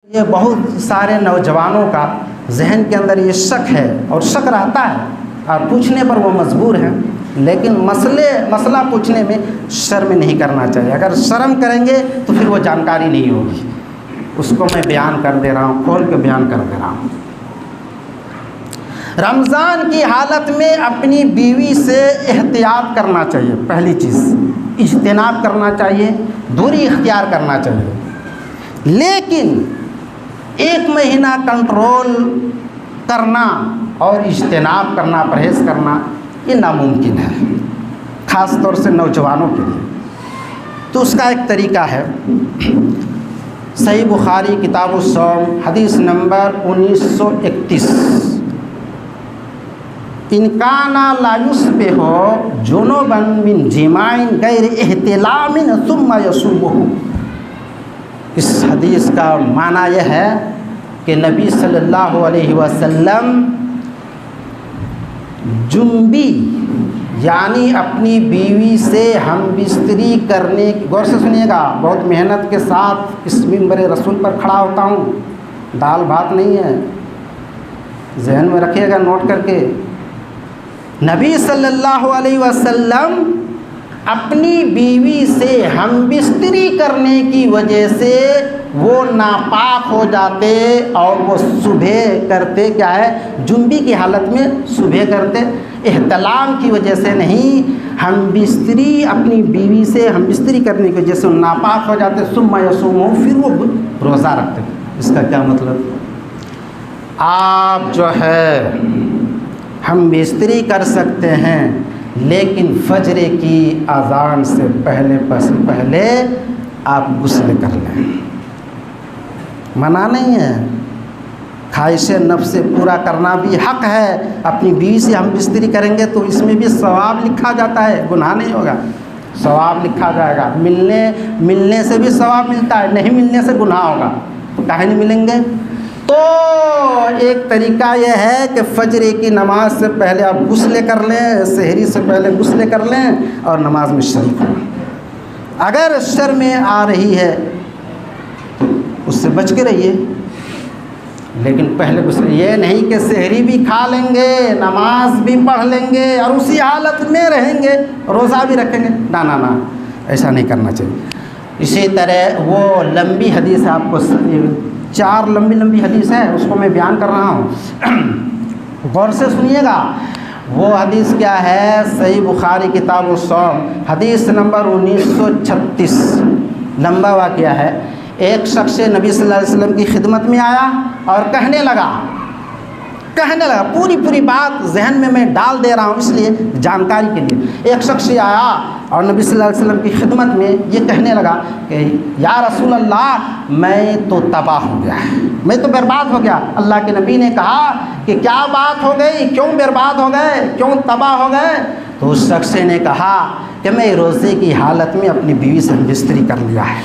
یہ بہت سارے نوجوانوں کا ذہن کے اندر یہ شک ہے اور شک رہتا ہے اور پوچھنے پر وہ مجبور ہیں، لیکن مسئلہ پوچھنے میں شرم نہیں کرنا چاہیے۔ اگر شرم کریں گے تو پھر وہ جانکاری نہیں ہوگی۔ اس کو میں بیان کر دے رہا ہوں، کھول کے بیان کر دے رہا ہوں۔ رمضان کی حالت میں اپنی بیوی سے احتیاط کرنا چاہیے، پہلی چیز اجتناب کرنا چاہیے، دوری اختیار کرنا چاہیے، لیکن 1 مہینہ کنٹرول کرنا اور اجتناب کرنا، پرہیز کرنا یہ ناممکن ہے، خاص طور سے نوجوانوں کے لیے۔ تو اس کا ایک طریقہ ہے، صحیح بخاری کتاب الصوم حدیث نمبر 1931، ان کان لا یصبح جنبا من جماع غیر احتلام ثم یصومہ۔ اس حدیث کا معنی یہ ہے کہ نبی صلی اللہ علیہ وسلم جنبی یعنی اپنی بیوی سے ہم بستری کرنے، غور سے سنیے گا، بہت محنت کے ساتھ اس منبر رسول پر کھڑا ہوتا ہوں، دال بھات نہیں ہے، ذہن میں رکھیے گا نوٹ کر کے۔ نبی صلی اللہ علیہ وسلم اپنی بیوی سے ہم بستری کرنے کی وجہ سے وہ ناپاک ہو جاتے اور وہ صبح کرتے، کیا ہے، جنبی کی حالت میں صبح کرتے، احتلام کی وجہ سے نہیں، ہم بستری اپنی بیوی سے ہم بستری کرنے کی وجہ سے ناپاک ہو جاتے، ثم یصومون، پھر وہ روزہ رکھتے۔ اس کا کیا مطلب؟ آپ جو ہے ہم بستری کر سکتے ہیں، لیکن فجر کی اذان سے پہلے آپ غسل کر لیں، منع نہیں ہے۔ خواہش نفس سے پورا کرنا بھی حق ہے۔ اپنی بیوی سے ہم بستری کریں گے تو اس میں بھی ثواب لکھا جاتا ہے، گناہ نہیں ہوگا، ثواب لکھا جائے گا۔ ملنے سے بھی ثواب ملتا ہے، نہیں ملنے سے گناہ ہوگا، تو کاہے نہیں ملیں گے؟ تو ایک طریقہ یہ ہے کہ فجر کی نماز سے پہلے آپ غسل کر لیں، سحری سے پہلے غسل کر لیں اور نماز میں شریک ہوں۔ اگر شرم آ رہی ہے تو اس سے بچ کے رہیے، لیکن پہلے غسل، یہ نہیں کہ سحری بھی کھا لیں گے، نماز بھی پڑھ لیں گے اور اسی حالت میں رہیں گے، روزہ بھی رکھیں گے، نہ، ایسا نہیں کرنا چاہیے۔ اسی طرح وہ لمبی حدیث ہے، آپ کو 4 لمبی حدیث ہے، اس کو میں بیان کر رہا ہوں، غور سے سنیے گا۔ وہ حدیث کیا ہے؟ صحیح بخاری کتاب الصوم حدیث نمبر 1936، لمبا واقعہ ہے۔ ایک شخص نبی صلی اللہ علیہ وسلم کی خدمت میں آیا اور کہنے لگا، پوری بات ذہن میں ڈال دے رہا ہوں اس لیے جانکاری کے لیے۔ ایک شخص آیا اور نبی صلی اللہ علیہ وسلم کی خدمت میں یہ کہنے لگا کہ یا رسول اللہ، میں تو تباہ ہو گیا، میں تو برباد ہو گیا۔ اللہ کے نبی نے کہا کہ کیا بات ہو گئی، کیوں برباد ہو گئے، کیوں تباہ ہو گئے؟ تو اس شخص نے کہا کہ میں روزے کی حالت میں اپنی بیوی سے بستری کر لیا ہے۔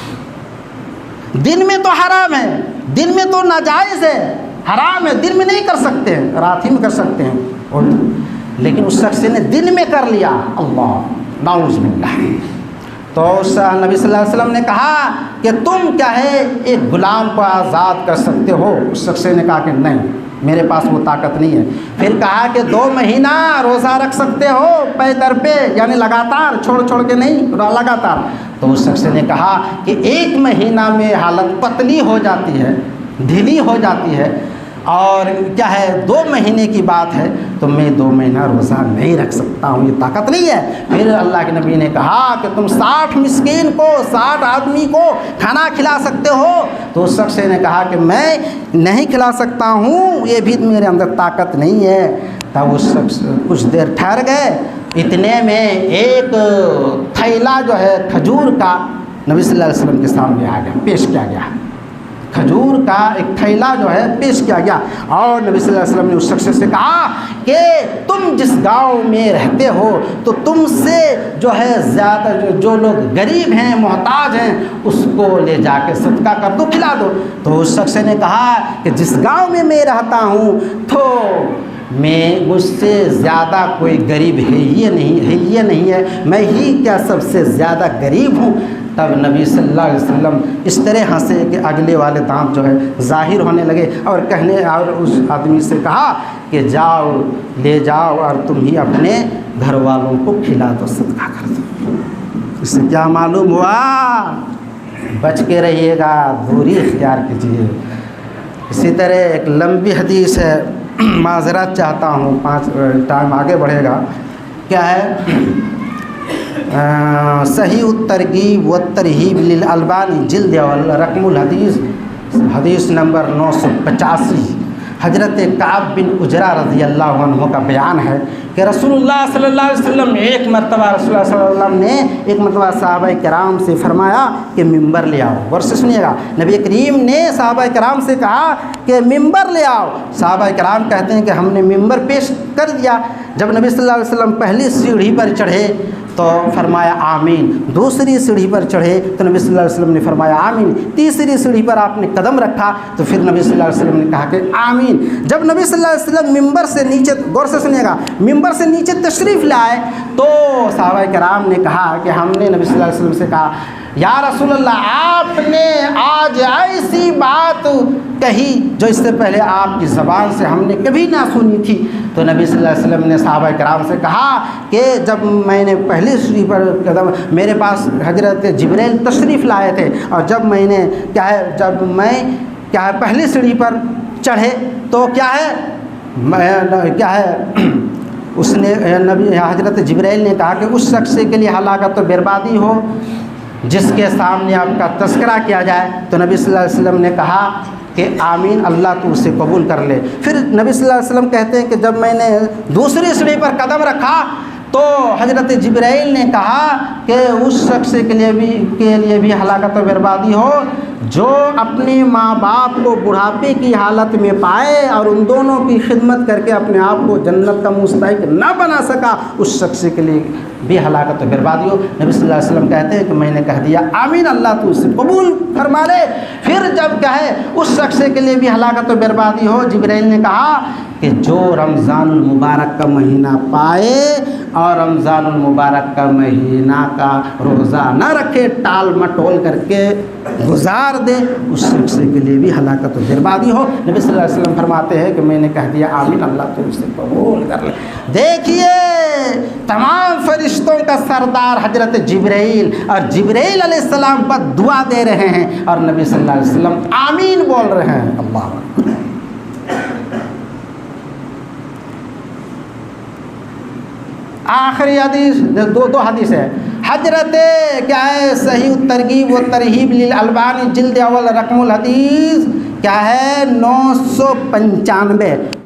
دن میں تو حرام ہے، دن میں تو ناجائز ہے، حرام ہے، دن میں نہیں کر سکتے ہیں، رات ہی میں کر سکتے ہیں، لیکن اس شخص نے دن میں کر لیا، اللہ نعوذ باللہ۔ تو نبی صلی اللہ علیہ وسلم نے کہا کہ تم کیا ہے ایک غلام کو آزاد کر سکتے ہو؟ اس شخص نے کہا کہ نہیں، میرے پاس وہ طاقت نہیں ہے۔ پھر کہا کہ 2 مہینہ روزہ رکھ سکتے ہو پے در پہ، یعنی لگاتار، چھوڑ کے نہیں، لگاتار۔ تو اس شخص نے کہا کہ 1 مہینہ میں حالت پتلی ہو جاتی ہے، ڈھیلی ہو جاتی ہے، اور کیا ہے 2 مہینے کی بات ہے تو میں 2 مہینہ روزہ نہیں رکھ سکتا ہوں، یہ طاقت نہیں ہے۔ پھر اللہ کے نبی نے کہا کہ تم 60 مسکین کو، 60 آدمی کو کھانا کھلا سکتے ہو؟ تو اس شخص نے کہا کہ میں نہیں کھلا سکتا ہوں، یہ بھی میرے اندر طاقت نہیں ہے۔ تب اس شخص کچھ دیر ٹھہر گئے، اتنے میں ایک تھیلا جو ہے کھجور کا نبی صلی اللہ علیہ وسلم کے سامنے آ گیا، پیش کیا گیا، کھجور کا ایک تھیلا جو ہے پیش کیا گیا، اور نبی صلی اللہ علیہ وسلم نے اس شخص سے کہا کہ تم جس گاؤں میں رہتے ہو تو تم سے جو ہے زیادہ جو لوگ غریب ہیں، محتاج ہیں، اس کو لے جا کے صدقہ کر دو، کھلا دو۔ تو اس شخص نے کہا کہ جس گاؤں میں میں رہتا ہوں تو مجھ سے زیادہ کوئی غریب ہے ہی نہیں ہے، میں ہی کیا سب سے زیادہ غریب ہوں۔ تب نبی صلی اللہ علیہ وسلم اس طرح ہنسے کہ اگلے والے دانت جو ہے ظاہر ہونے لگے، اور اس آدمی سے کہا کہ جاؤ لے جاؤ اور تم ہی اپنے گھر والوں کو کھلا دو، صدقہ کر دو۔ اس سے کیا معلوم ہوا؟ بچ کے رہیے گا، دوری اختیار کیجیے۔ اسی طرح ایک لمبی حدیث ہے، معذرت چاہتا ہوں، ٹائم آگے بڑھے گا۔ کیا ہے؟ صحیح الترغیب والترہیب للالبانی جلد اول رقم الحدیث، حدیث نمبر 985، حضرت کعب بن عجرہ رضی اللہ عنہ کا بیان ہے کہ رسول اللہ صلی اللہ علیہ وسلم ایک مرتبہ ایک مرتبہ صحابہ کرام سے فرمایا کہ ممبر لے آؤ۔ غور سے سنیے گا، نبی کریم نے صحابہ کرام سے کہا کہ ممبر لے آؤ۔ صحابہ کرام کہتے ہیں کہ ہم نے ممبر پیش کر دیا۔ جب نبی صلی اللہ علیہ وسلم پہلی سیڑھی پر چڑھے تو فرمایا آمین، دوسری سیڑھی پر چڑھے تو نبی صلی اللہ علیہ وسلم نے فرمایا آمین، تیسری سیڑھی پر آپ نے قدم رکھا تو پھر نبی صلی اللہ علیہ وسلم نے کہا کہ آمین۔ جب نبی صلی اللہ علیہ وسلم ممبر سے نیچے، غور سے سنیے گا، ممبر سے نیچے تشریف لائے تو صحابہ کرام نے کہا کہ ہم نے نبی صلی اللہ علیہ وسلم سے کہا یا رسول اللہ، آپ نے آج ایسی بات کہی جو اس سے پہلے آپ کی زبان سے ہم نے کبھی نہ سنی تھی۔ تو نبی صلی اللہ علیہ وسلم نے صحابہ کرام سے کہا کہ جب میں نے پہلی سیڑھی پر قدم، میرے پاس حضرت جبریل تشریف لائے تھے، اور جب میں نے پہلی سیڑھی پر چڑھے تو اس نے حضرت جبریل نے کہا کہ اس شخص کے لیے ہلاکت و بربادی ہو جس کے سامنے آپ کا تذکرہ کیا جائے۔ تو نبی صلی اللہ علیہ وسلم نے کہا کہ آمین، اللہ تو اسے قبول کر لے۔ پھر نبی صلی اللہ علیہ وسلم کہتے ہیں کہ جب میں نے دوسری سیڑھی پر قدم رکھا تو حضرت جبرائیل نے کہا کہ اس شخص کے لیے بھی ہلاکت و بربادی ہو جو اپنے ماں باپ کو بڑھاپے کی حالت میں پائے اور ان دونوں کی خدمت کر کے اپنے آپ کو جنت کا مستحق نہ بنا سکا، اس شخص کے لیے بھی ہلاکت و بربادی ہو۔ نبی صلی اللہ علیہ وسلم کہتے ہیں کہ میں نے کہہ دیا آمین، اللہ تو اسے قبول فرما لے۔ پھر جب کہے اس شخص کے لیے بھی ہلاکت و بربادی ہو، جبرائیل نے کہا کہ جو رمضان المبارک کا مہینہ پائے اور رمضان المبارک کا مہینہ کا روزہ نہ رکھے، ٹال مٹول کر کے گزار دے، اس شخص کے لیے بھی ہلاکت و بربادی ہو۔ نبی صلی اللہ علیہ وسلم فرماتے ہیں کہ میں نے کہہ دیا آمین، اللہ تو اسے قبول کر لے۔ دیکھیے تمام فرشتوں کا سردار حضرت جبرائیل، اور جبرائیل علیہ السلام پر دعا دے رہے ہیں اور نبی صلی اللہ علیہ وسلم آمین بول رہے ہیں۔ اللہ اکبر۔ آخری حدیث، دو حدیث ہے، حضرت کیا ہے صحیح الترغیب و ترہیب للالبانی جلد اول رقم الحدیث کیا ہے 995۔